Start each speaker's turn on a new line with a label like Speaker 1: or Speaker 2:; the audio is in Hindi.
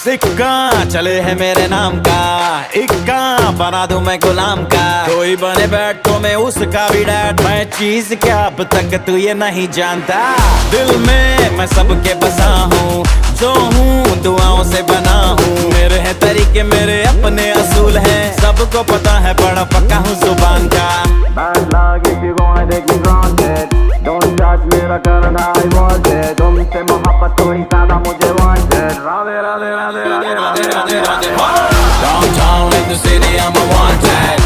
Speaker 1: सिक्का चले है मेरे नाम का, इक्का बना दूं मैं गुलाम का। कोई बने बैठ तो मैं उसका भी डैड। मैं चीज क्या अब तक तू ये नहीं जानता। दिल में मैं सबके बसा हूँ, जो हूँ दुआओं से बना हूँ। मेरे हैं तरीके, मेरे अपने असूल हैं, सबको पता है बड़ा पक्का हूँ जुबान का।
Speaker 2: Bad luck if you gonna take me granted. Don't judge me like I was it. तुमसे मोहब्बत तो ही ज्यादा मुझे wanted. Radhe Radhe Radhe Radhe Radhe Radhe Radhe.
Speaker 1: Downtown in the city, I'm